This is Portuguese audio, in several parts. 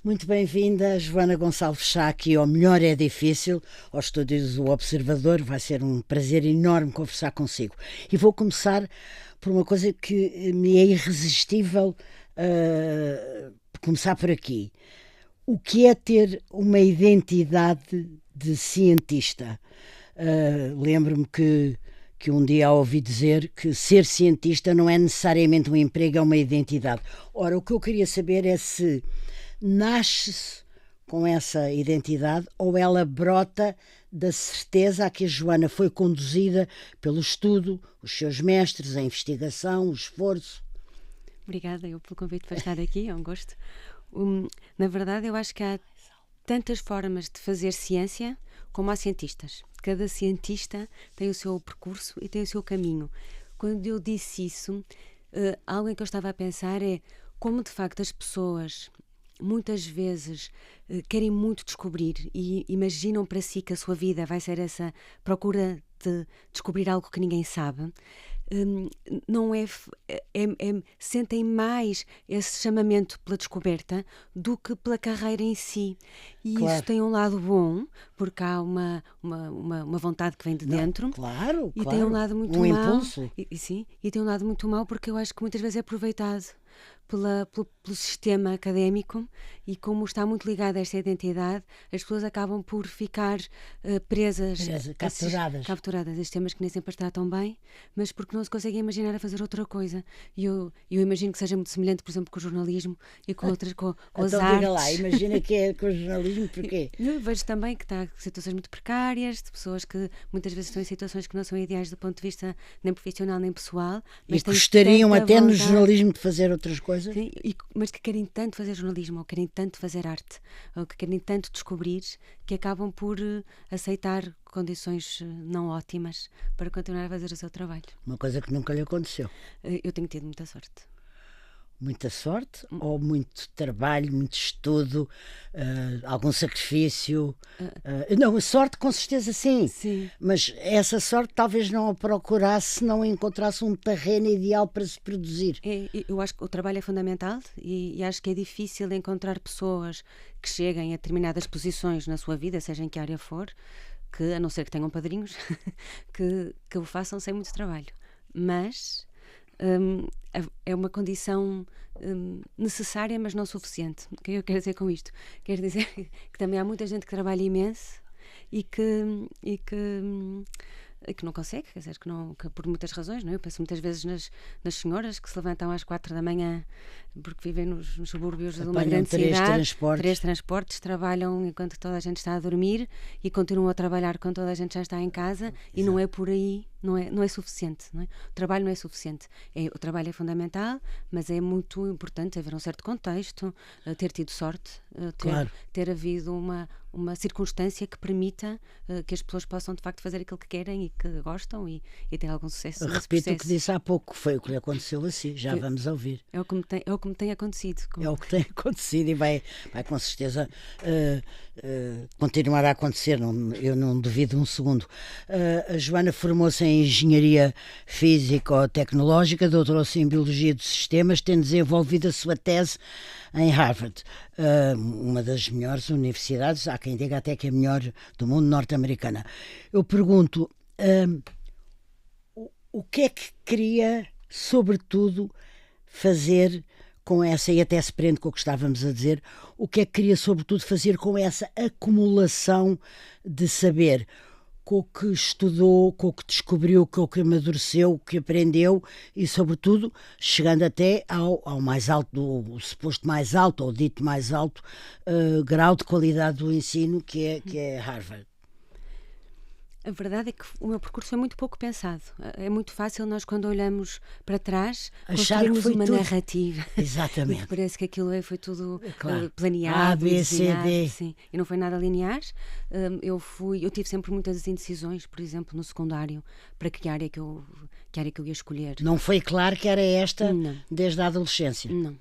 Muito bem-vinda, Joana Gonçalves Chá, aqui ao Melhor é Difícil, aos estúdios do Observador. Vai ser um prazer enorme conversar consigo. E vou começar por uma coisa que me é irresistível, começar por aqui. O que é ter uma identidade de cientista? Lembro-me que um dia ouvi dizer que ser cientista não é necessariamente um emprego, é uma identidade. Ora, o que eu queria saber é se nasce-se com essa identidade ou ela brota da certeza a que a Joana foi conduzida pelo estudo, os seus mestres, a investigação, o esforço. Obrigada pelo convite para estar aqui, é um gosto. Na verdade, eu acho que há tantas formas de fazer ciência como há cientistas. Cada cientista tem o seu percurso e tem o seu caminho. Quando eu disse isso, algo em que eu estava a pensar é como de facto as pessoas muitas vezes querem muito descobrir e imaginam para si que a sua vida vai ser essa procura de descobrir algo que ninguém sabe. Não sentem mais esse chamamento pela descoberta do que pela carreira em si. E Claro. Isso tem um lado bom, porque há uma vontade que vem de dentro. Claro, E tem um lado muito um mau. impulso. Sim, e tem um lado muito mau porque eu acho que muitas vezes é aproveitado pelo sistema académico, e como está muito ligado a esta identidade, as pessoas acabam por ficar presas, capturadas a sistemas que nem sempre as tratam bem, mas porque não se conseguem imaginar a fazer outra coisa. E eu imagino que seja muito semelhante, por exemplo, com o jornalismo e com outras, com as Então artes. diga lá, imagina que é com o jornalismo, porquê? Eu vejo também que está situações muito precárias, de pessoas que muitas vezes estão em situações que não são ideais do ponto de vista nem profissional nem pessoal. Mas E gostariam até no vontade, jornalismo de fazer outras coisas? Sim, mas que querem tanto fazer jornalismo, ou querem tanto fazer arte, ou que querem tanto descobrir, que acabam por aceitar condições não ótimas para continuar a fazer o seu trabalho. Uma coisa que nunca lhe aconteceu. Eu tenho tido muita sorte. Muita sorte ou muito trabalho, muito estudo, algum sacrifício? Não, sorte com certeza sim. Mas essa sorte talvez não a procurasse se não encontrasse um terreno ideal para se produzir. Eu acho que o trabalho é fundamental e acho que é difícil encontrar pessoas que cheguem a determinadas posições na sua vida, seja em que área for, que, a não ser que tenham padrinhos, que o façam sem muito trabalho. Mas é uma condição necessária, mas não suficiente. O que eu quero dizer com isto? Quero dizer que também há muita gente que trabalha imenso e que não consegue, quer dizer, que por muitas razões, não é? Eu penso muitas vezes nas senhoras que se levantam às 4 da manhã porque vivem nos subúrbios de uma grande cidade, 3 transportes, trabalham enquanto toda a gente está a dormir e continuam a trabalhar quando toda a gente já está em casa. E não é por aí, não é suficiente, não é? O trabalho não é suficiente. O trabalho é fundamental, mas é muito importante haver um certo contexto, ter tido sorte, ter havido uma circunstância que permita que as pessoas possam de facto fazer aquilo que querem e que gostam e ter algum sucesso nesse Repito processo. o que disse há pouco, foi o que lhe aconteceu assim, já vamos ouvir. É o que me tem acontecido. É o que tem acontecido e vai com certeza continuar a acontecer, eu não duvido um segundo. A Joana formou-se em Engenharia Físico-Tecnológica, doutorou-se em Biologia dos Sistemas, tendo desenvolvido a sua tese em Harvard, uma das melhores universidades, há quem diga até que é a melhor do mundo, norte-americana. Eu pergunto, o que é que queria, sobretudo, fazer com essa, e até se prende com o que estávamos a dizer, o que é que queria sobretudo fazer com essa acumulação de saber, com o que estudou, com o que descobriu, com o que amadureceu, o que aprendeu e sobretudo chegando até ao mais alto, o suposto mais alto, ou dito mais alto grau de qualidade do ensino que é Harvard. A verdade é que o meu percurso foi muito pouco pensado. É muito fácil nós, quando olhamos para trás, construirmos uma narrativa. Exatamente. E parece que aquilo foi tudo A, planeado, B, C, D. Sim. E não foi nada linear. Eu tive sempre muitas indecisões, por exemplo, no secundário, para que área que eu ia escolher. Não foi claro que era esta Não. Desde a adolescência? Não.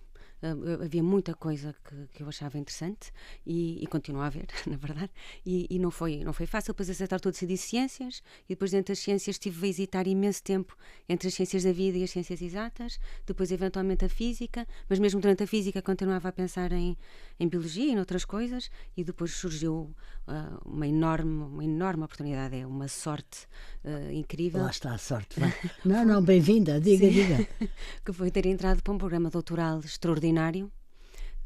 Havia muita coisa que eu achava interessante e continuo a ver, na verdade, e não foi fácil. Depois, a certa altura, decidi ciências e depois, dentro das ciências, estive a hesitar imenso tempo entre as ciências da vida e as ciências exatas, depois, eventualmente, a física, mas mesmo durante a física continuava a pensar em biologia e em outras coisas, e depois surgiu uma enorme oportunidade, é uma sorte incrível. Lá está a sorte. Não, bem-vinda, diga. Que foi ter entrado para um programa doutoral extraordinário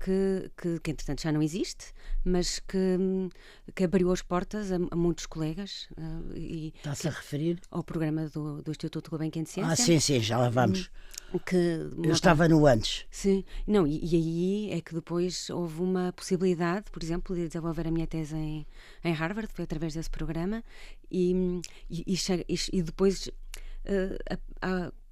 que entretanto já não existe, mas que abriu as portas a muitos colegas. Está-se a referir? Ao programa do Instituto Gulbenkian de Ciência. Sim, já lá vamos. Eu estava estava no antes. Sim, não, e aí é que depois houve uma possibilidade, por exemplo, de desenvolver a minha tese em Harvard, foi através desse programa, e depois,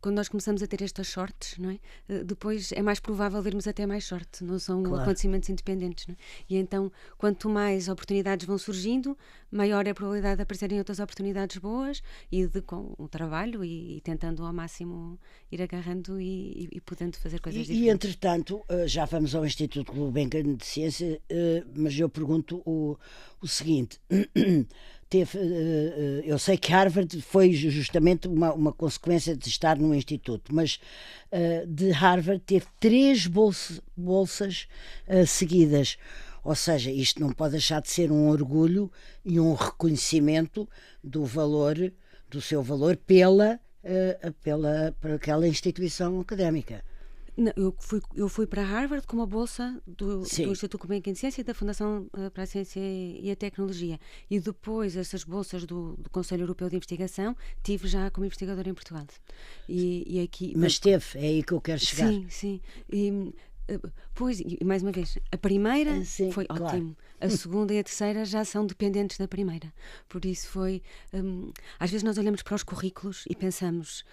quando nós começamos a ter estas sortes, não é? Depois é mais provável vermos até mais sorte, não são acontecimentos independentes, não é? E então, quanto mais oportunidades vão surgindo, maior é a probabilidade de aparecerem outras oportunidades boas, e com o trabalho e tentando ao máximo ir agarrando e podendo fazer coisas diferentes. E entretanto, já vamos ao Instituto Gulbenkian de Ciência, mas eu pergunto o seguinte... eu sei que Harvard foi justamente uma consequência de estar no Instituto, mas de Harvard teve 3 bolsas seguidas. Ou seja, isto não pode deixar de ser um orgulho e um reconhecimento do seu valor pela aquela instituição académica. Não, eu fui para Harvard com uma bolsa do Instituto Gulbenkian de Ciência e da Fundação para a Ciência e a Tecnologia. E depois essas bolsas do Conselho Europeu de Investigação tive já como investigadora em Portugal. E aqui, mas teve, é aí que eu quero chegar. Sim. Pois, e mais uma vez, a primeira foi ótimo. A segunda e a terceira já são dependentes da primeira. Por isso foi... às vezes nós olhamos para os currículos e pensamos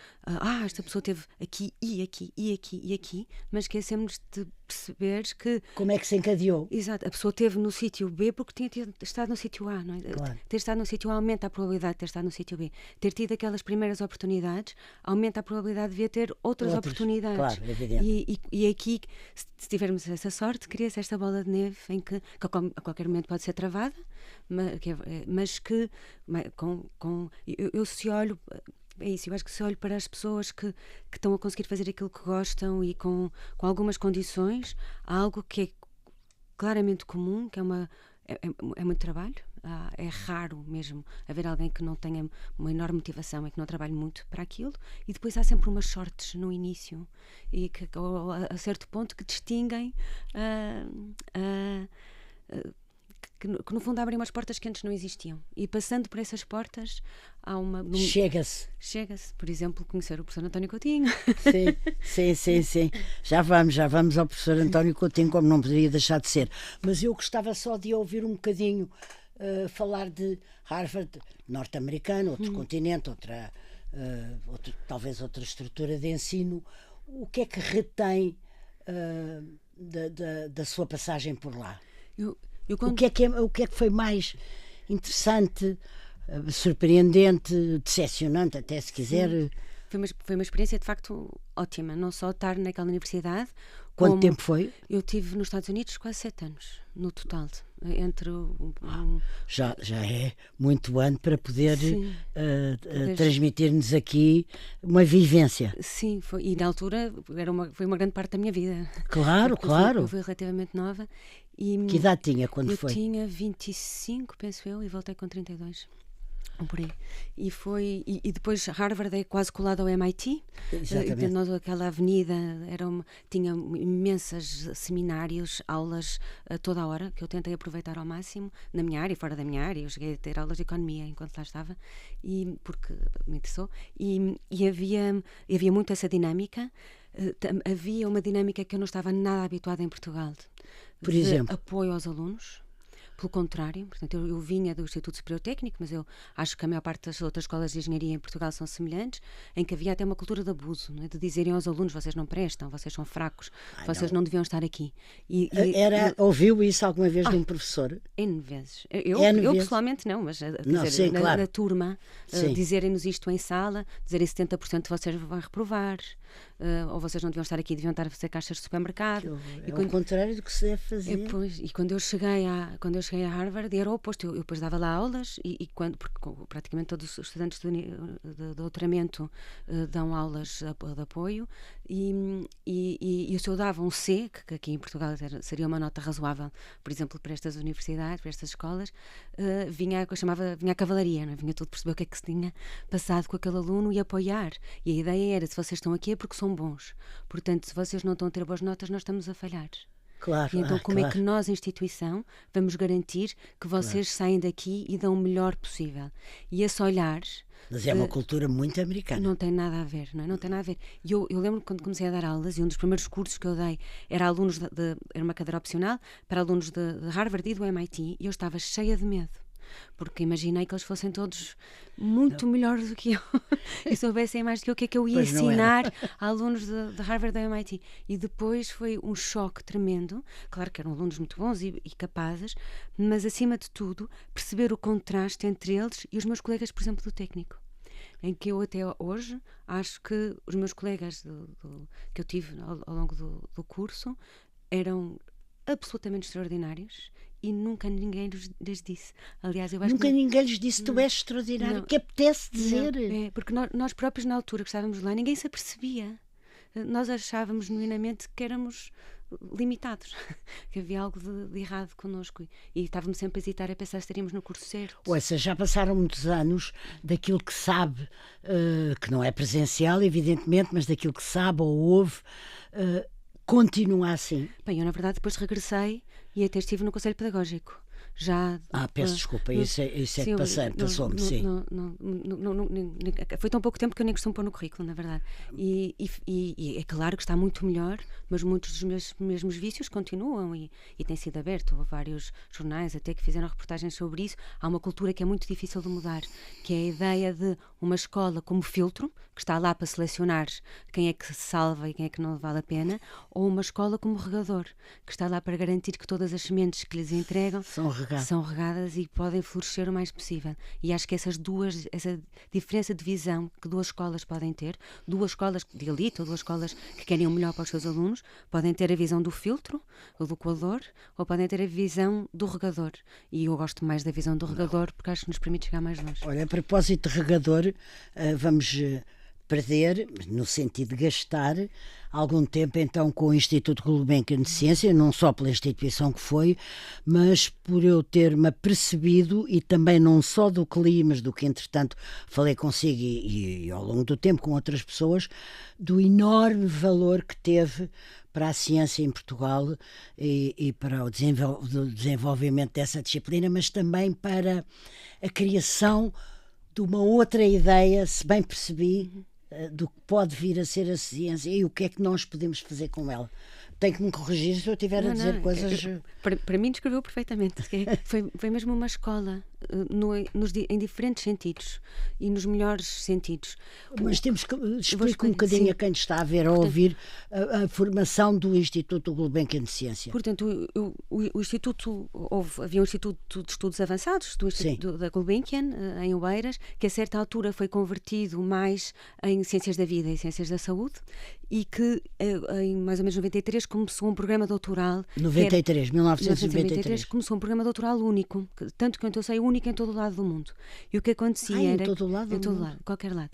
esta pessoa teve aqui e aqui e aqui e aqui, mas esquecemos de perceber que... Como é que se encadeou? Exato, a pessoa esteve no sítio B porque tinha estado no sítio A, não é? Claro. Ter estado no sítio A aumenta a probabilidade de ter estado no sítio B. Ter tido aquelas primeiras oportunidades aumenta a probabilidade de vir ter outras oportunidades. Claro, evidente. E aqui, se tivermos essa sorte, cria-se esta bola de neve em que a qualquer momento pode ser travada, mas que eu se olho... É isso, eu acho que se olho para as pessoas que estão a conseguir fazer aquilo que gostam e com algumas condições, há algo que é claramente comum, que é muito trabalho. É raro mesmo haver alguém que não tenha uma enorme motivação e que não trabalhe muito para aquilo, e depois há sempre umas sortes no início e que a certo ponto que distinguem que no fundo abrem umas portas que antes não existiam, e passando por essas portas há chega-se, por exemplo, conhecer o professor António Coutinho. Sim. Já vamos ao professor António Coutinho, como não poderia deixar de ser, mas eu gostava só de ouvir um bocadinho falar de Harvard, norte-americano, outro continente, talvez outra estrutura de ensino. O que é que retém da sua passagem por lá? O que é que foi mais interessante, surpreendente, decepcionante, até se quiser? Foi uma experiência de facto ótima, não só estar naquela universidade. Quanto tempo foi? Eu tive nos Estados Unidos quase 7 anos, no total. Já é muito ano para poder transmitir-nos aqui uma vivência. Sim, e na altura foi uma grande parte da minha vida. Claro. Eu fui relativamente nova. Que idade tinha quando foi? Eu tinha 25, penso eu, e voltei com 32. Por aí. E depois Harvard é quase colado ao MIT. Exatamente. Aquela avenida tinha imensos seminários, aulas a toda a hora, que eu tentei aproveitar ao máximo, na minha área e fora da minha área. Eu cheguei a ter aulas de economia enquanto lá estava, porque me interessou. E havia muito essa dinâmica. Havia uma dinâmica que eu não estava nada habituada em Portugal. Por exemplo? Apoio aos alunos. Pelo contrário, portanto, eu vinha do Instituto Superior Técnico, mas eu acho que a maior parte das outras escolas de engenharia em Portugal são semelhantes, em que havia até uma cultura de abuso, não é? De dizerem aos alunos: vocês não prestam, vocês são fracos, vocês não deviam estar aqui. Ouviu isso alguma vez de um professor? N vezes. Eu pessoalmente não, mas na turma, dizerem-nos isto em sala, dizerem 70% de vocês vão reprovar. ou vocês não deviam estar aqui, deviam estar a fazer caixas de supermercado. É ao contrário do que se deve fazer. E quando eu cheguei a Harvard, era o oposto. Eu depois dava lá aulas, porque praticamente todos os estudantes de doutoramento dão aulas de apoio, e se eu dava um C, que aqui em Portugal seria uma nota razoável, por exemplo, para estas universidades, para estas escolas, vinha a cavalaria, não é? Vinha tudo perceber o que é que se tinha passado com aquele aluno e apoiar. E a ideia era, se vocês estão aqui é porque são bons. Portanto, se vocês não estão a ter boas notas, nós estamos a falhar. Claro. E então, como é que nós, instituição, vamos garantir que vocês saem daqui e dão o melhor possível? E esse olhar... Mas é uma cultura muito americana. Não tem nada a ver, não é? Não tem nada a ver. E eu lembro que quando comecei a dar aulas, e um dos primeiros cursos que eu dei era era uma cadeira opcional para alunos de Harvard e do MIT, e eu estava cheia de medo. Porque imaginei que eles fossem todos muito melhores do que eu e soubessem mais do que eu, o que é que eu ia ensinar a alunos de Harvard e do MIT. E depois foi um choque tremendo. Claro que eram alunos muito bons e capazes, mas acima de tudo perceber o contraste entre eles e os meus colegas, por exemplo, do técnico, em que eu até hoje acho que os meus colegas que eu tive ao longo do curso eram absolutamente extraordinários e nunca ninguém lhes disse. Aliás, eu acho nunca que ninguém lhes disse, tu és extraordinário, que apetece dizer. Não, porque nós próprios, na altura que estávamos lá, ninguém se apercebia. Nós achávamos genuinamente que éramos limitados, que havia algo de errado connosco, e estávamos sempre a hesitar, a pensar se estaríamos no curso certo. Ou seja, já passaram muitos anos daquilo que sabe, que não é presencial, evidentemente, mas daquilo que sabe ou ouve, continua assim. Bem, eu na verdade depois regressei e até estive no Conselho Pedagógico. Peço desculpa, isso é que passou-me, sim. Foi tão pouco tempo que eu nem costumo pôr no currículo, na verdade. E é claro que está muito melhor, mas muitos dos mesmos vícios continuam e tem sido aberto a vários jornais até que fizeram reportagens sobre isso. Há uma cultura que é muito difícil de mudar, que é a ideia de uma escola como filtro, que está lá para selecionar quem é que se salva e quem é que não vale a pena, ou uma escola como regador, que está lá para garantir que todas as sementes que lhes entregam são regadas e podem florescer o mais possível. E acho que essa diferença de visão que duas escolas podem ter, duas escolas de elite ou duas escolas que querem o melhor para os seus alunos, podem ter a visão do filtro, ou do coador, ou podem ter a visão do regador. E eu gosto mais da visão do regador porque acho que nos permite chegar mais longe. Olha, a propósito de regador, vamos perder, no sentido de gastar, algum tempo então com o Instituto Gulbenkian de Ciência, não só pela instituição que foi, mas por eu ter-me apercebido, e também não só do que li, mas do que entretanto falei consigo e ao longo do tempo com outras pessoas, do enorme valor que teve para a ciência em Portugal e para o desenvolvimento dessa disciplina, mas também para a criação de uma outra ideia, se bem percebi, do que pode vir a ser a ciência e o que é que nós podemos fazer com ela. Tem que me corrigir se eu estiver a dizer coisas... Para mim descreveu perfeitamente. Foi mesmo uma escola em diferentes sentidos e nos melhores sentidos. Mas temos que explicar um bocadinho a quem está a ver ou a ouvir a formação do Instituto Gulbenkian de Ciência. Portanto, o Instituto, havia um Instituto de Estudos Avançados do Instituto da Gulbenkian, em Oeiras, que a certa altura foi convertido mais em Ciências da Vida e Ciências da Saúde, e que em mais ou menos 93 começou um programa doutoral. 1993 começou um programa doutoral único, tanto quanto eu sei, único em todo o lado do mundo. E o que acontecia era... Em todo o lado? Em todo lado, qualquer lado.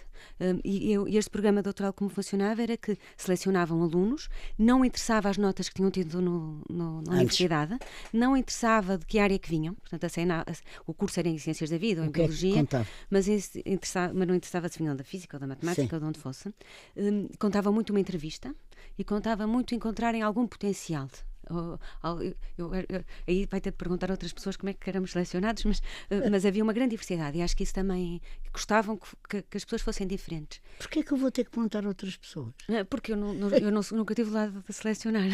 E este programa doutoral, como funcionava, era que selecionavam alunos, não interessava as notas que tinham tido na universidade, não interessava de que área que vinham, portanto o curso era em Ciências da Vida ou em Biologia, mas não interessava se vinham da Física ou da Matemática ou de onde fosse. Contava muito uma entrevista e contava muito encontrarem algum potencial. Aí vai ter de perguntar a outras pessoas como é que éramos selecionados, mas havia uma grande diversidade e acho que isso também gostavam que as pessoas fossem diferentes. Porquê é que eu vou ter que perguntar a outras pessoas? Porque eu nunca tive o lado de selecionar.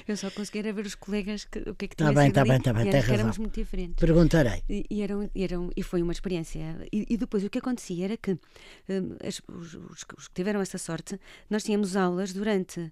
Eu só conseguia ver os colegas o que é que tinha sido Está bem, tem razão. Éramos muito diferentes. Perguntarei. E foi uma experiência. E depois o que acontecia era que os que tiveram essa sorte, nós tínhamos aulas durante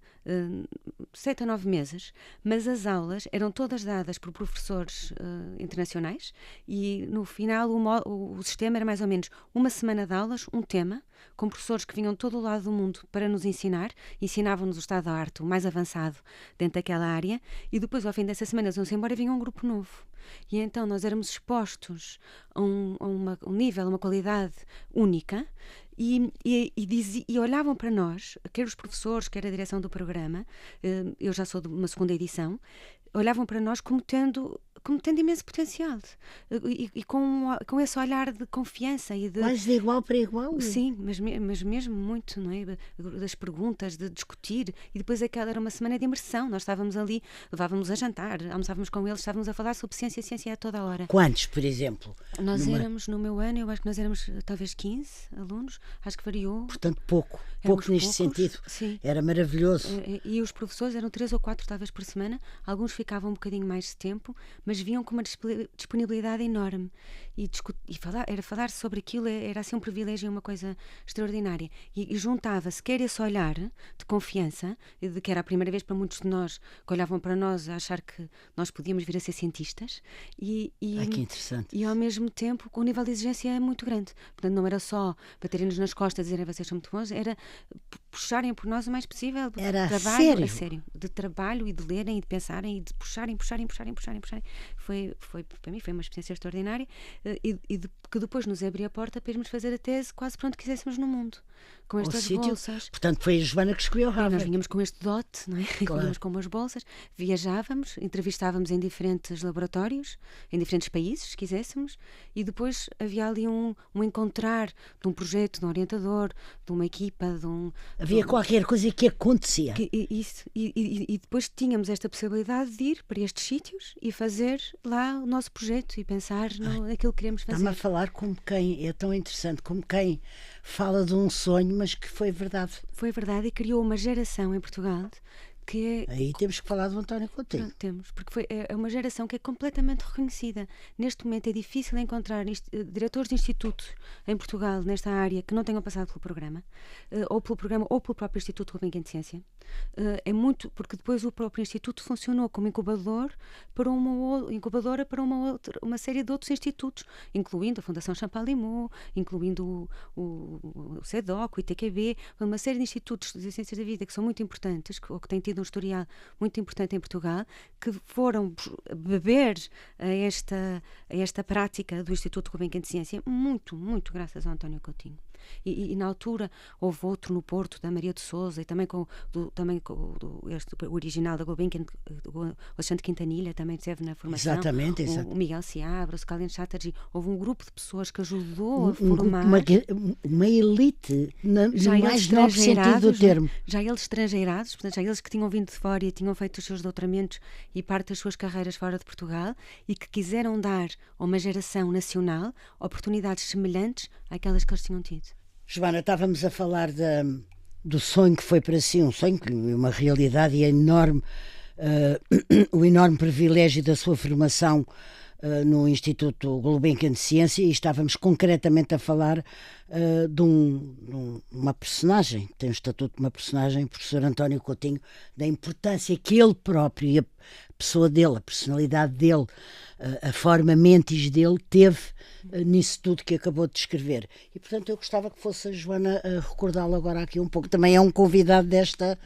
7 a 9 meses mas as aulas eram todas dadas por professores internacionais e no final o sistema era mais ou menos uma semana de aulas, um tema, com professores que vinham de todo o lado do mundo para nos ensinar, ensinavam-nos o estado da arte, o mais avançado dentro daquela área, e depois ao fim dessa semana eles iam-se embora e vinha um grupo novo. E então nós éramos expostos a um nível, a uma qualidade única, e olhavam para nós, quer os professores, quer a direção do programa, eu já sou de uma segunda edição, olhavam para nós como tendo imenso potencial e com esse olhar de confiança e de... Quase de igual para igual. Sim, mas mesmo muito, não é? Das perguntas, de discutir, e depois aquela era uma semana de imersão, nós estávamos ali, levávamos a jantar, almoçávamos com eles, estávamos a falar sobre ciência a toda a hora. Quantos, por exemplo? Nós éramos, no meu ano, eu acho que nós éramos talvez 15 alunos, acho que variou. Portanto, pouco neste sentido. Sim. Era maravilhoso. E os professores eram 3 ou 4 talvez por semana, alguns ficavam um bocadinho mais de tempo, mas vinham com uma disponibilidade enorme era falar sobre aquilo, era assim um privilégio e uma coisa extraordinária, e juntava-se quer esse olhar de confiança, de que era a primeira vez para muitos de nós que olhavam para nós a achar que nós podíamos vir a ser cientistas, que interessante. E ao mesmo tempo o nível de exigência é muito grande, portanto não era só baterem-nos nas costas e dizerem vocês são muito bons, era puxarem por nós o mais possível, era trabalho, a sério, de trabalho e de lerem e de pensarem e de puxarem. Foi para mim foi uma experiência extraordinária, que depois nos abriu a porta para irmos fazer a tese quase para onde quiséssemos no mundo, com estas bolsas. Portanto, foi a Joana que escolheu Harvard. Nós vinhamos com este dote, não é? Claro. Vinhamos com umas bolsas, viajávamos, entrevistávamos em diferentes laboratórios, em diferentes países, se quiséssemos, e depois havia ali um encontrar de um projeto, de um orientador, de uma equipa, Havia qualquer coisa que acontecia. E depois tínhamos esta possibilidade de ir para estes sítios e fazer lá o nosso projeto e pensar naquilo que queremos fazer. Está-me a falar como quem, é tão interessante, como quem fala de um sonho, mas que foi verdade. Foi verdade e criou uma geração em Portugal que Aí temos que falar do António Coutinho. Temos, porque é uma geração que é completamente reconhecida. Neste momento é difícil encontrar diretores de institutos em Portugal, nesta área, que não tenham passado pelo programa, ou pelo programa, ou pelo próprio Instituto Gulbenkian de Ciência. É muito, porque depois o próprio Instituto funcionou como incubadora para uma série de outros institutos, incluindo a Fundação Champalimau, incluindo o CEDOC, o ITQB, uma série de institutos de ciências da vida que são muito importantes, ou que têm tido um historial muito importante em Portugal, que foram beber a esta prática do Instituto Gulbenkian de Ciência, muito, muito graças ao António Coutinho. E na altura houve outro no Porto, da Maria de Sousa, e também o original da Gulbenkian, o Alexandre Quintanilha também esteve na formação. Exatamente. O Miguel Seabra, o Kalyan Chatterjee. Houve um grupo de pessoas que ajudou a formar. Uma elite, no mais novo sentido do termo. Já eles estrangeirados, portanto, já eles que tinham vindo de fora e tinham feito os seus doutoramentos e parte das suas carreiras fora de Portugal e que quiseram dar a uma geração nacional oportunidades semelhantes àquelas que eles tinham tido. Joana, estávamos a falar do sonho que foi para si, um sonho, uma realidade, e o enorme privilégio da sua formação no Instituto Gulbenkian de Ciência, e estávamos concretamente a falar de uma personagem, tem o estatuto de uma personagem, o professor António Coutinho, da importância que ele próprio e a pessoa dele, a personalidade dele, a forma mentis dele teve nisso tudo que acabou de descrever. E portanto eu gostava que fosse a Joana a recordá-lo agora aqui um pouco. Também é um convidado desta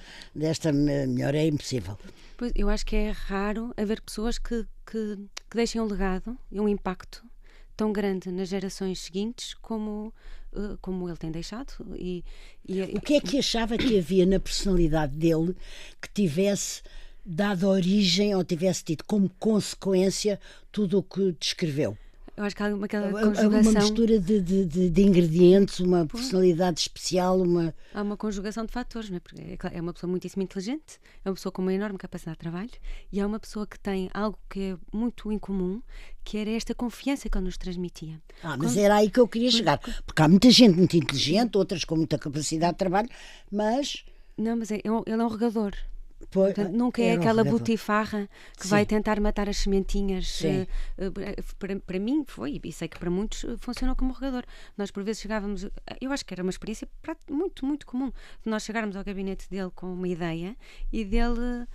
melhor é impossível. Pois, eu acho que é raro haver pessoas que deixem um legado e um impacto tão grande nas gerações seguintes como ele tem deixado. O que é que achava que havia na personalidade dele que tivesse dado origem ou tivesse tido como consequência tudo o que descreveu? Eu acho que há aquela conjugação... Uma mistura de ingredientes, uma personalidade especial, Há uma conjugação de fatores, não é? Porque é uma pessoa muitíssimo inteligente, é uma pessoa com uma enorme capacidade de trabalho e é uma pessoa que tem algo que é muito incomum, que era esta confiança que ele nos transmitia. Mas era aí que eu queria chegar, porque há muita gente muito inteligente, outras com muita capacidade de trabalho, mas... Não, mas ele é um regador. Portanto, nunca é aquela horrível. butifarra que Sim. vai tentar matar as sementinhas. Sim. Para mim foi, e sei que para muitos funcionou como regador. Nós por vezes chegávamos, eu acho que era uma experiência muito, muito comum, de nós chegarmos ao gabinete dele com uma ideia e dele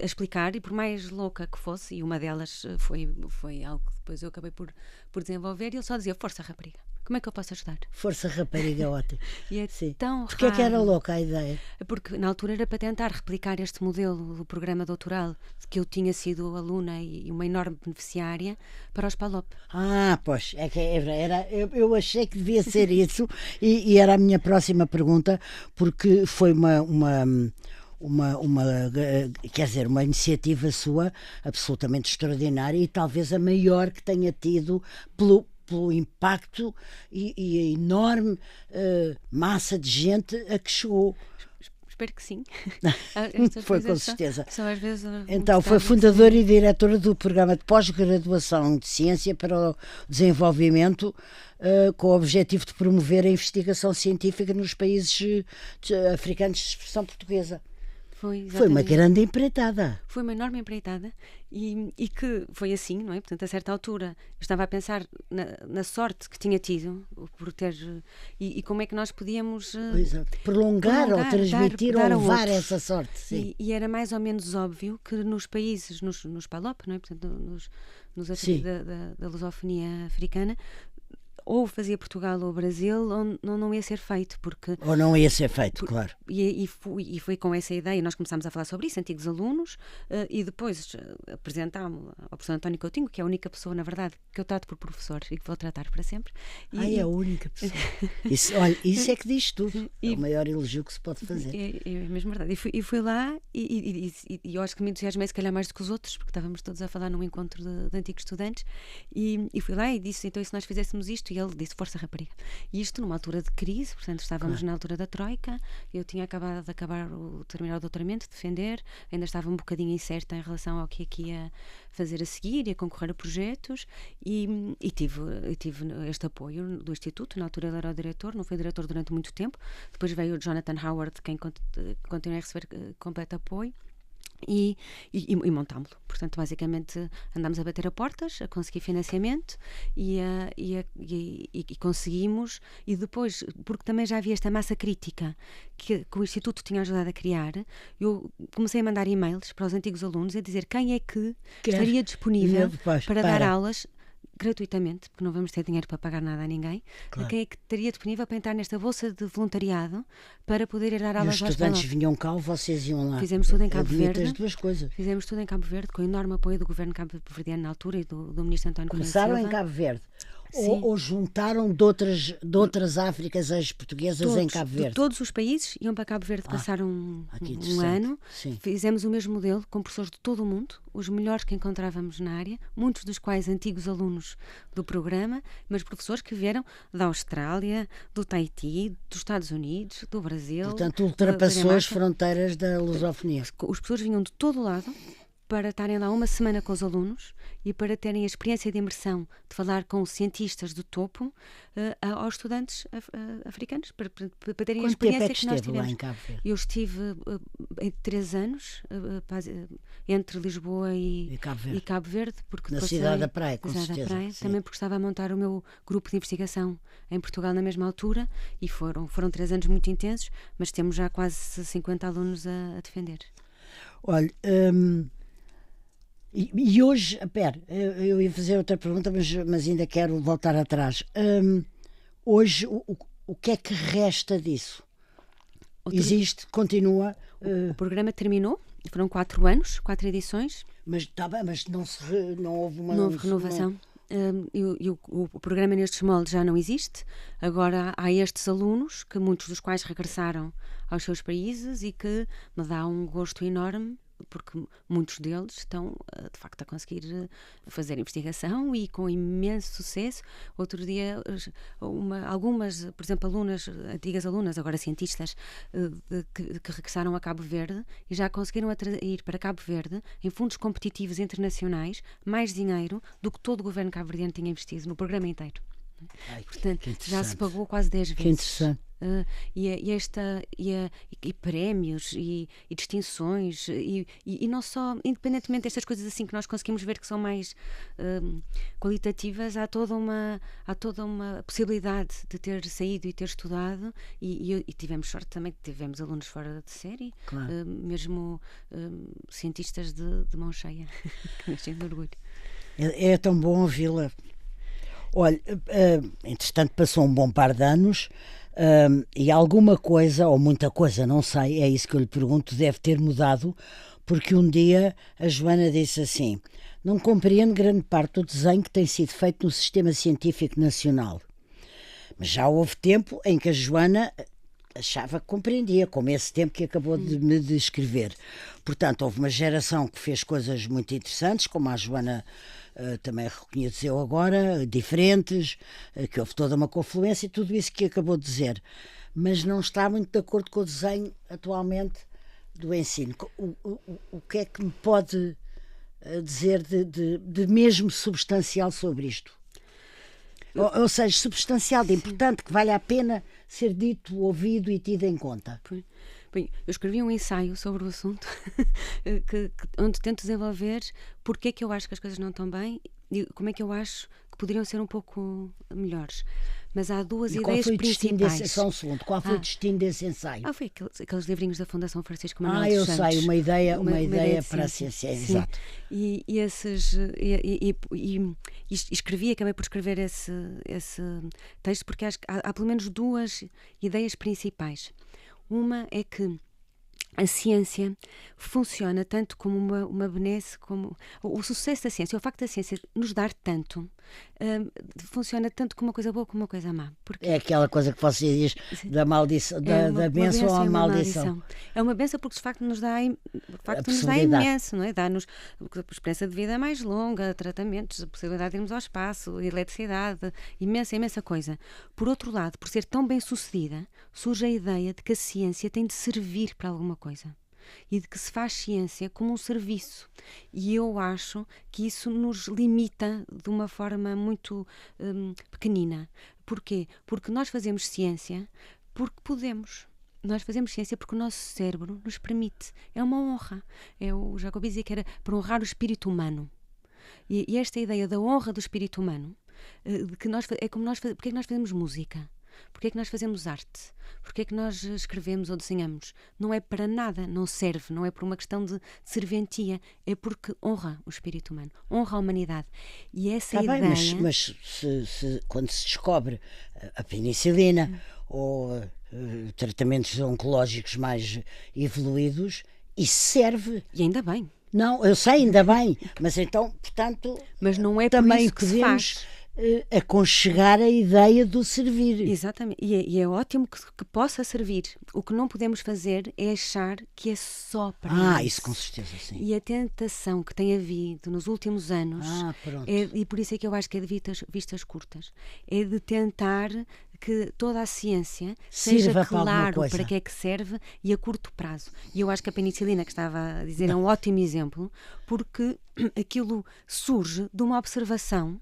a explicar, e por mais louca que fosse, e uma delas foi algo que depois eu acabei por desenvolver, e ele só dizia: força, rapariga, como é que eu posso ajudar? Força, rapariga, ótimo. E é Sim. tão Porque é que era raro. louca a ideia? Porque na altura era para tentar replicar este modelo do programa doutoral, de que eu tinha sido aluna e uma enorme beneficiária, para os PALOP. Pois, é que eu achei que devia ser isso, e era a minha próxima pergunta, porque foi quer dizer, uma iniciativa sua absolutamente extraordinária, e talvez a maior que tenha tido pelo impacto e a enorme massa de gente a que chegou. Espero que sim. Foi com certeza. Só às vezes Então, foi fundadora e diretora do programa de pós-graduação de Ciência para o Desenvolvimento, com o objetivo de promover a investigação científica nos países africanos de expressão portuguesa. Foi uma grande empreitada. Foi uma enorme empreitada, e que foi assim, não é? Portanto, a certa altura eu estava a pensar na sorte que tinha tido por ter, e como é que nós podíamos prolongar ou transmitir dar ou levar outros. essa sorte. Sim. E era mais ou menos óbvio que nos países, nos PALOP, não é? Portanto, da lusofonia africana, ou fazia Portugal ou Brasil, ou não ia ser feito, porque... Ou não ia ser feito, claro. E foi com essa ideia, nós começámos a falar sobre isso, antigos alunos, e depois apresentámos ao professor António Coutinho, que é a única pessoa, na verdade, que eu trato por professor e que vou tratar para sempre. É a única pessoa. Olha, isso é que diz tudo. É o maior elogio que se pode fazer. É mesmo verdade. E fui lá, e eu acho que me entusiasmei se calhar mais do que os outros, porque estávamos todos a falar num encontro de antigos estudantes, e fui lá e disse: então, e se nós fizéssemos isto? E ele disse: força, rapariga. E isto numa altura de crise, portanto estávamos na altura da Troika, eu tinha acabado de terminar o doutoramento, de defender, ainda estava um bocadinho incerta em relação ao que ia fazer a seguir, ia concorrer a projetos, e tive este apoio do Instituto. Na altura ele era o diretor, não foi diretor durante muito tempo, depois veio o Jonathan Howard, quem continua a receber completo apoio. E montámos-lo. Portanto, basicamente andámos a bater a portas, a conseguir financiamento, e conseguimos. E depois, porque também já havia esta massa crítica que o Instituto tinha ajudado a criar, eu comecei a mandar e-mails para os antigos alunos a dizer quem é que estaria disponível para dar aulas gratuitamente, porque não vamos ter dinheiro para pagar nada a ninguém. Claro. Quem é que estaria disponível para entrar nesta bolsa de voluntariado para poder ir dar aulas aos estudantes vinham cá ou vocês iam lá? Fizemos tudo em Cabo Verde. As duas coisas. Fizemos tudo em Cabo Verde, com o enorme apoio do governo cabo-verdiano na altura e do ministro António Começaram Silva. em Cabo Verde? Ou juntaram de outras Áfricas ex-portuguesas em Cabo Verde? Todos os países iam para Cabo Verde passar um ano. Sim. Fizemos o mesmo modelo com professores de todo o mundo, os melhores que encontrávamos na área, muitos dos quais antigos alunos do programa, mas professores que vieram da Austrália, do Tahiti, dos Estados Unidos, do Brasil. Portanto, ultrapassou as fronteiras da lusofonia. Os professores vinham de todo o lado para estarem lá uma semana com os alunos e para terem a experiência de imersão, de falar com cientistas do topo aos estudantes africanos, para terem a experiência que nós tivemos. Lá em Cabo Verde? Eu estive 3 anos entre Lisboa e Cabo Verde, porque na cidade da Praia, com certeza. Também porque estava a montar o meu grupo de investigação em Portugal na mesma altura, e foram 3 anos muito intensos, mas temos já quase 50 alunos a defender. Olha, e hoje, eu ia fazer outra pergunta, mas ainda quero voltar atrás. Hoje, o que é que resta disso? Existe, continua? O programa terminou, foram 4 anos, 4 edições. Mas não houve uma... Não houve renovação. O programa nestes moldes já não existe. Agora há estes alunos, que muitos dos quais regressaram aos seus países, e que me dá um gosto enorme, porque muitos deles estão, de facto, a conseguir fazer investigação, e com imenso sucesso. Outro dia, algumas, por exemplo, antigas alunas, agora cientistas, que regressaram a Cabo Verde, e já conseguiram ir para Cabo Verde, em fundos competitivos internacionais, mais dinheiro do que todo o governo cabo-verdiano tinha investido no programa inteiro. Portanto, já se pagou quase 10 vezes. Que interessante. e prémios e distinções e não só, independentemente destas coisas assim que nós conseguimos ver que são mais qualitativas, há toda uma possibilidade de ter saído e ter estudado e tivemos sorte também que tivemos alunos fora de série, Claro. mesmo cientistas de mão cheia, que me enche de orgulho. É tão bom ouvi-la. Olha, entretanto passou um bom par de anos e alguma coisa, ou muita coisa, não sei, é isso que eu lhe pergunto, deve ter mudado, porque um dia a Joana disse assim: não compreendo grande parte do desenho que tem sido feito no Sistema Científico Nacional. Mas já houve tempo em que a Joana achava que compreendia, como esse tempo que acabou de me descrever. Portanto, houve uma geração que fez coisas muito interessantes, como a Joana também reconheceu agora, diferentes, que houve toda uma confluência e tudo isso que acabou de dizer. Mas não está muito de acordo com o desenho atualmente do ensino. O que é que me pode dizer de mesmo substancial sobre isto? Ou seja, substancial, de importante, que vale a pena ser dito, ouvido e tido em conta. Bem, eu escrevi um ensaio sobre o assunto onde tento desenvolver porque é que eu acho que as coisas não estão bem e como é que eu acho que poderiam ser um pouco melhores. Mas há duas ideias principais. Só um segundo, qual foi o destino desse ensaio? Foi aqueles livrinhos da Fundação Francisco Manuel dos eu Santos. sei, uma ideia para a ciência, exato. E escrevi, acabei por escrever esse texto porque acho que há pelo menos duas ideias principais. Uma é que a ciência funciona tanto como uma benesse, como o sucesso da ciência, o facto da ciência nos dar tanto, funciona tanto como uma coisa boa como uma coisa má. Porque é aquela coisa que você diz da maldição, da bênção à maldição. É uma bênção porque de facto nos dá imenso, não é? Dá-nos a esperança de vida mais longa, tratamentos, a possibilidade de irmos ao espaço, eletricidade, imensa coisa. Por outro lado, por ser tão bem sucedida, surge a ideia de que a ciência tem de servir para alguma coisa e de que se faz ciência como um serviço. E eu acho que isso nos limita de uma forma muito pequenina. Porquê? Porque nós fazemos ciência porque podemos. Nós fazemos ciência porque o nosso cérebro nos permite. É uma honra. O Jacobi dizia que era para honrar o espírito humano. E esta ideia da honra do espírito humano, de que é como porque é que nós fazemos música? Porque é que nós fazemos arte? Porque é que nós escrevemos ou desenhamos? Não é para nada, não serve, não é por uma questão de serventia, é porque honra o espírito humano, honra a humanidade. E essa ideia... Bem, mas quando se descobre a penicilina ou tratamentos oncológicos mais evoluídos, isso serve. E ainda bem. Não, eu sei, ainda bem, mas então, portanto, mas não é também por isso que podemos... se faz. Aconchegar a ideia do servir. Exatamente, e é ótimo que possa servir. O que não podemos fazer é achar que é só para isso com certeza, sim. E a tentação que tem havido nos últimos anos, e por isso é que eu acho que é de vistas curtas, é de tentar que toda a ciência seja claro para que é que serve e a curto prazo. E eu acho que a penicilina, que estava a dizer, é um ótimo exemplo, porque aquilo surge de uma observação,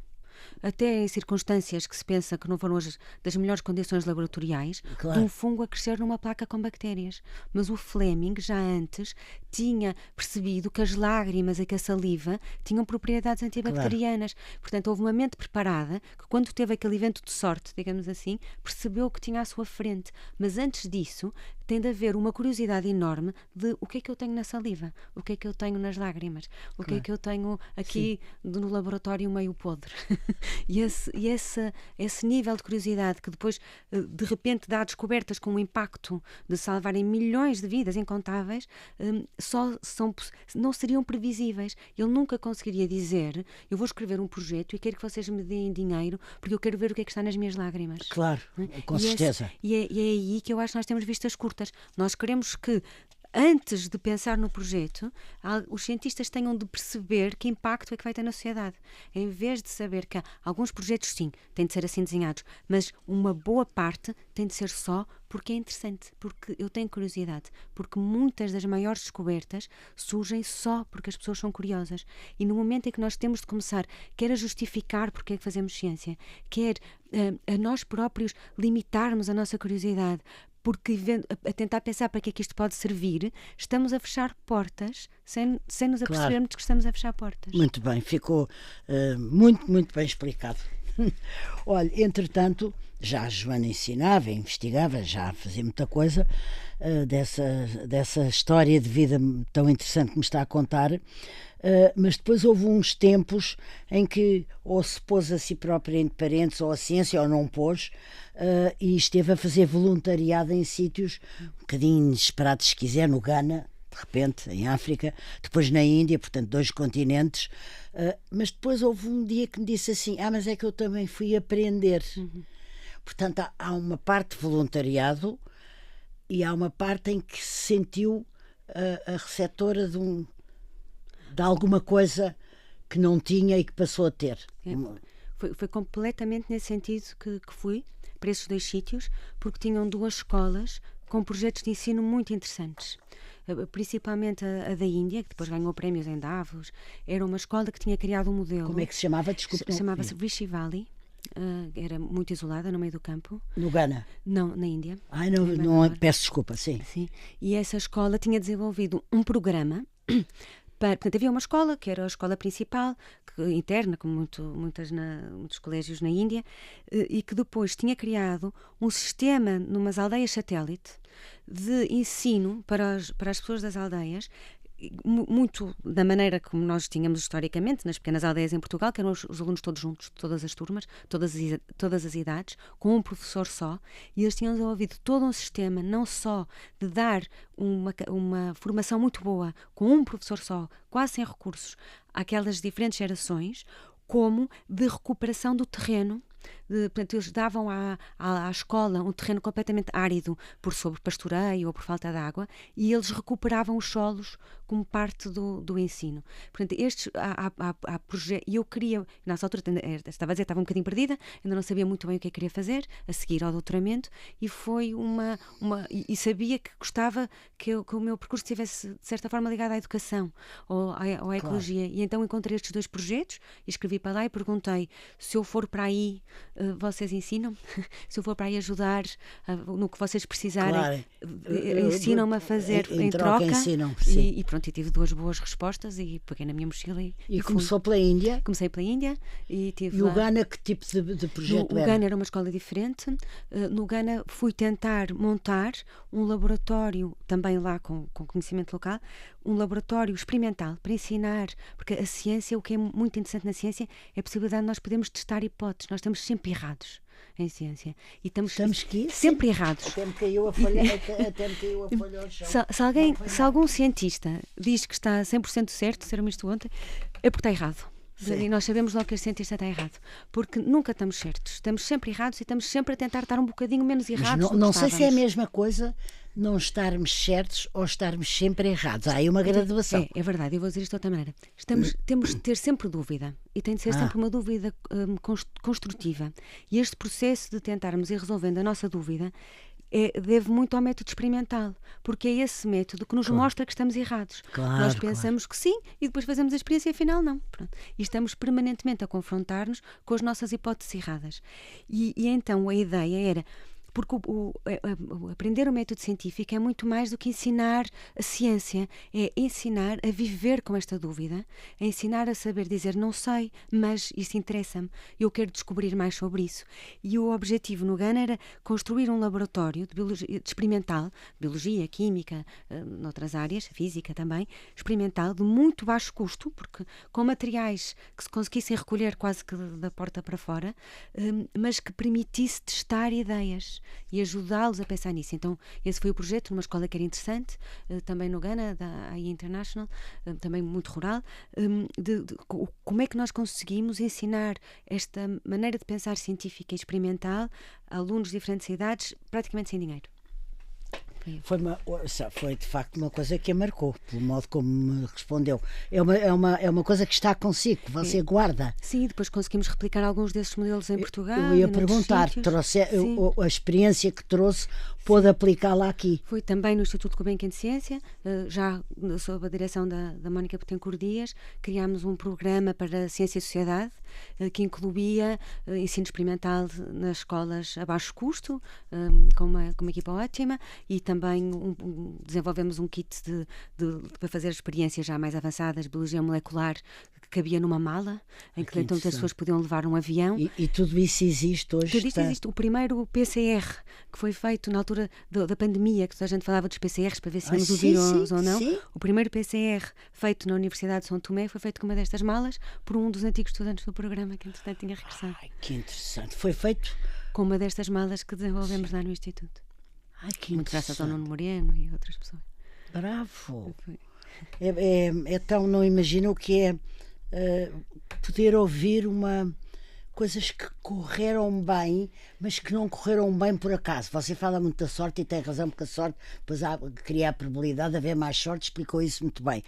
até em circunstâncias que se pensa que não foram das melhores condições laboratoriais, de um fungo a crescer numa placa com bactérias. Mas o Fleming, já antes, tinha percebido que as lágrimas e que a saliva tinham propriedades antibacterianas. Portanto, houve uma mente preparada que, quando teve aquele evento de sorte, digamos assim, percebeu o que tinha à sua frente. Mas antes disso, tem de haver uma curiosidade enorme de o que é que eu tenho na saliva, o que é que eu tenho nas lágrimas, o que é que eu tenho aqui no laboratório meio podre. E esse nível de curiosidade que depois, de repente, dá descobertas com um impacto de salvarem milhões de vidas incontáveis, não seriam previsíveis. Ele nunca conseguiria dizer: eu vou escrever um projeto e quero que vocês me deem dinheiro porque eu quero ver o que é que está nas minhas lágrimas. Claro, com certeza. E é aí que eu acho que nós temos vistas curtas. Nós queremos que antes de pensar no projeto, os cientistas tenham de perceber que impacto é que vai ter na sociedade. Em vez de saber que alguns projetos, sim, têm de ser assim desenhados, mas uma boa parte tem de ser só porque é interessante, porque eu tenho curiosidade, porque muitas das maiores descobertas surgem só porque as pessoas são curiosas. E no momento em que nós temos de começar, quer a justificar porque é que fazemos ciência, quer a nós próprios limitarmos a nossa curiosidade, porque a tentar pensar para que é que isto pode servir, estamos a fechar portas sem nos apercebermos que estamos a fechar portas. Muito bem, ficou muito, muito bem explicado. Olha, entretanto, já a Joana ensinava, investigava, já fazia muita coisa dessa história de vida tão interessante que me está a contar, mas depois houve uns tempos em que ou se pôs a si própria entre parentes ou a ciência ou não pôs, e esteve a fazer voluntariado em sítios um bocadinho inesperados, se quiser, no Ghana, de repente, em África, depois na Índia, portanto 2 continentes, mas depois houve um dia que me disse assim, mas é que eu também fui aprender. Portanto há uma parte de voluntariado e há uma parte em que se sentiu a receptora de alguma coisa que não tinha e que passou a ter. Foi completamente nesse sentido que fui para esses 2 sítios, porque tinham 2 escolas com projetos de ensino muito interessantes. Principalmente a da Índia, que depois ganhou prémios em Davos. Era uma escola que tinha criado um modelo. Como é que se chamava? Desculpe. Chamava-se Rishi Valley. Era muito isolada no meio do campo. No Ghana? Não, na Índia. Não, peço desculpa, sim. E essa escola tinha desenvolvido um programa. Portanto, havia uma escola, que era a escola principal, interna, como muitos colégios na Índia, e que depois tinha criado um sistema numas aldeias satélite de ensino para as pessoas das aldeias, muito da maneira como nós tínhamos historicamente nas pequenas aldeias em Portugal, que eram os alunos todos juntos, todas as turmas, todas as idades, com um professor só, e eles tinham desenvolvido todo um sistema, não só de dar uma formação muito boa com um professor só, quase sem recursos, àquelas diferentes gerações, como de recuperação do terreno. Portanto, eles davam à escola um terreno completamente árido por sobrepastoreio ou por falta de água, e eles recuperavam os solos como parte do ensino. Portanto, há projetos, e eu queria, nessa altura, estava um bocadinho perdida, ainda não sabia muito bem o que queria fazer, a seguir ao doutoramento, e foi e sabia que gostava que o meu percurso estivesse, de certa forma, ligado à educação ou à ecologia. E então encontrei estes 2 projetos, e escrevi para lá e perguntei: se eu for para aí, vocês ensinam? Se eu for para aí ajudar no que vocês precisarem, ensinam-me a fazer em troca. Ensinam, e pronto, e tive 2 boas respostas e peguei na minha mochila e começou pela Índia? Comecei pela Índia e tive o Ghana, que tipo de projeto era? O Ghana era uma escola diferente. No Ghana fui tentar montar um laboratório, também lá com conhecimento local, um laboratório experimental para ensinar, porque a ciência, o que é muito interessante na ciência é a possibilidade de nós podermos testar hipóteses. Nós estamos sempre errados em ciência. E estamos sempre errados. Até me caiu a folha ao chão. Se algum cientista diz que está 100% certo, disseram isto ontem, é porque está errado. Sim. E nós sabemos logo que o cientista está errado, porque nunca estamos certos, estamos sempre errados e estamos sempre a tentar estar um bocadinho menos errados. Mas não sei se é a mesma coisa não estarmos certos ou estarmos sempre errados. Há aí uma graduação. É verdade, eu vou dizer isto de outra maneira. Temos de ter sempre dúvida, e tem de ser sempre uma dúvida construtiva. E este processo de tentarmos ir resolvendo a nossa dúvida deve muito ao método experimental, porque é esse método que nos mostra que estamos errados. Nós pensamos que sim e depois fazemos a experiência e afinal não. Pronto. E estamos permanentemente a confrontar-nos com as nossas hipóteses erradas. E então a ideia era... Porque aprender o método científico é muito mais do que ensinar a ciência, é ensinar a viver com esta dúvida, é ensinar a saber dizer não sei, mas isso interessa-me, eu quero descobrir mais sobre isso. E o objetivo no Ghana era construir um laboratório de experimental, biologia, química, noutras áreas, física também, experimental, de muito baixo custo, porque com materiais que se conseguissem recolher quase que da porta para fora, mas que permitisse testar ideias e ajudá-los a pensar nisso. Então esse foi o projeto, numa escola que era interessante, também no Ghana, da AI International, também muito rural, como é que nós conseguimos ensinar esta maneira de pensar científica e experimental a alunos de diferentes idades, praticamente sem dinheiro. foi? Foi de facto uma coisa que a marcou, pelo modo como me respondeu. É uma coisa que está consigo, que você guarda. Sim, depois conseguimos replicar alguns desses modelos em Portugal. Eu ia perguntar, a experiência que trouxe, pôde aplicá-la aqui. Foi também no Instituto Gulbenkian de Ciência, já sob a direção da Mónica Betancourt Dias, criámos um programa para Ciência e Sociedade, que incluía ensino experimental nas escolas a baixo custo, com uma equipa ótima, e também desenvolvemos um kit para fazer experiências já mais avançadas, biologia molecular, que cabia numa mala, em que então as pessoas podiam levar um avião. E tudo isso existe hoje? Tudo isto existe. O primeiro PCR, que foi feito na altura da pandemia, que toda a gente falava dos PCRs para ver se íamos o vírus ou não. Sim. O primeiro PCR feito na Universidade de São Tomé foi feito com uma destas malas por um dos antigos estudantes do programa, que entretanto tinha regressado. Ai, que interessante. Foi feito com uma destas malas que desenvolvemos lá no Instituto. Ai, que muito graças ao Nuno Moreno e outras pessoas. Bravo! Então não imagino o que é poder ouvir coisas que correram bem, mas que não correram bem por acaso. Você fala muito da sorte e tem razão, porque a sorte depois cria a probabilidade de haver mais sorte, explicou isso muito bem.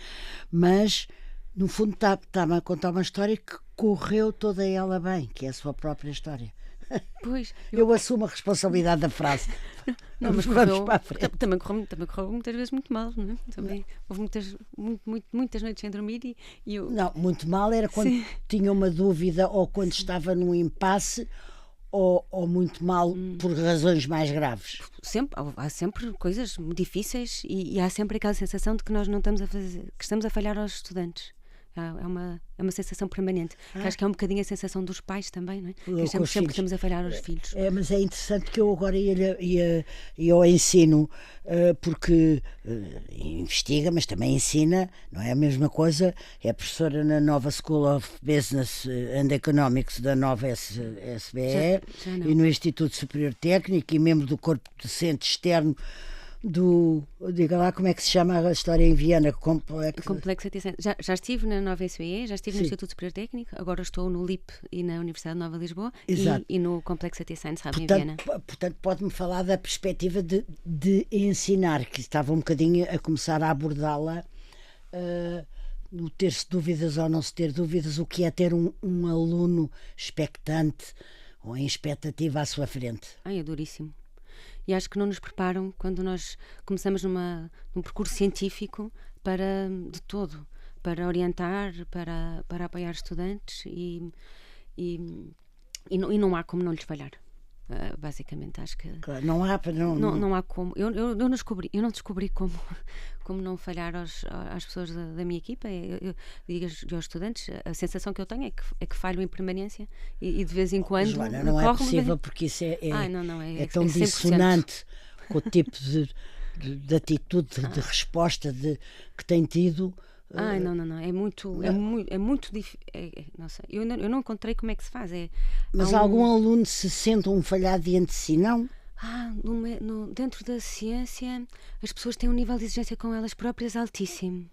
Mas, no fundo, está-me a contar uma história que correu toda ela bem, que é a sua própria história. Pois, eu assumo a responsabilidade da frase. Não, mas vamos para a frente. Também correu muitas vezes muito mal, não é? Também houve muitas noites sem dormir e eu... Não, muito mal era quando tinha uma dúvida ou quando estava num impasse ou muito mal por razões mais graves. Há sempre coisas difíceis e há sempre aquela sensação de que nós não estamos a fazer, que estamos a falhar aos estudantes. É uma sensação permanente. Acho que é um bocadinho a sensação dos pais também, não é? Que achamos sempre que estamos a falhar aos filhos. Mas é interessante que eu agora ia ao ensino, porque investiga, mas também ensina, não é a mesma coisa. É professora na nova School of Business and Economics da nova SBE e no Instituto Superior Técnico e membro do corpo docente externo diga lá como é que se chama a história em Viena. Complexity Center. Já estive na nova SBE, já estive no Instituto Superior Técnico, agora estou no LIP e na Universidade Nova de Lisboa e no Complexity Science Hub em Viena. Portanto, pode-me falar da perspectiva de ensinar, que estava um bocadinho a começar a abordá-la, no ter-se dúvidas ou não se ter dúvidas, o que é ter um aluno expectante ou em expectativa à sua frente. É duríssimo. E acho que não nos preparam quando nós começamos num percurso científico para orientar, para apoiar estudantes e não há como não lhes falhar. Basicamente, acho que claro, não há como. Eu não descobri como não falhar às pessoas da minha equipa. Eu digo aos estudantes, a sensação que eu tenho é que falho em permanência e de vez em quando. Joana, não é possível porque isso é tão dissonante com o tipo de atitude, de resposta que tem tido. Não. É muito difícil. Não sei. Eu não encontrei como é que se faz. Mas algum aluno se sente um falhado diante de si, não? Dentro da ciência, as pessoas têm um nível de exigência com elas próprias altíssimo.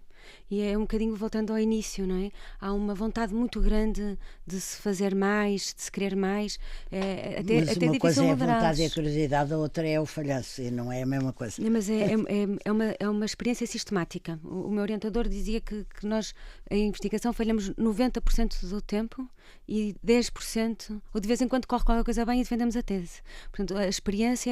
E é um bocadinho voltando ao início, não é? Há uma vontade muito grande de se fazer mais, de se querer mais. Mas até uma coisa é a vontade e a curiosidade, a outra é o falhanço, e não é a mesma coisa. Mas é uma experiência sistemática. O meu orientador dizia que nós, em investigação, falhamos 90% do tempo e 10%, ou de vez em quando corre qualquer coisa bem e defendemos a tese. Portanto, a experiência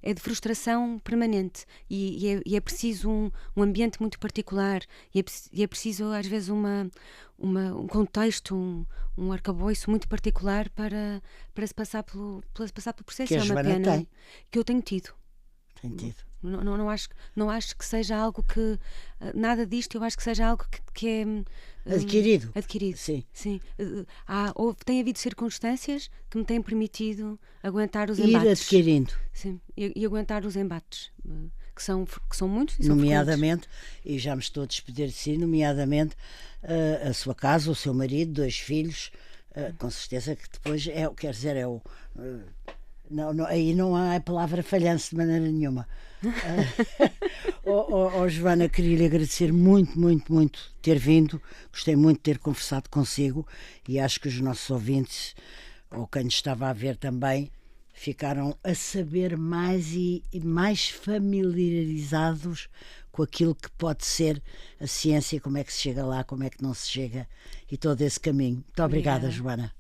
é de frustração permanente e é preciso um ambiente muito particular e é preciso às vezes um contexto, um arcabouço muito particular para se passar pelo processo. Que a Joana tem. Que eu tenho tido. Tem tido. Não acho que seja algo que... Nada disto, eu acho que seja algo que é... Adquirido. Sim. Tem havido circunstâncias que me têm permitido aguentar os embates. Ir adquirindo. Sim, e aguentar os embates, que são muitos e são nomeadamente, e já me estou a despedir de si, nomeadamente a sua casa, o seu marido, 2 filhos, com certeza que depois quer dizer, aí não há a palavra falhanço de maneira nenhuma. Joana, queria-lhe agradecer muito, muito, muito ter vindo. Gostei muito de ter conversado consigo e acho que os nossos ouvintes, ou quem nos estava a ver também, ficaram a saber mais e mais familiarizados com aquilo que pode ser a ciência, como é que se chega lá, como é que não se chega e todo esse caminho. Muito obrigada, Joana.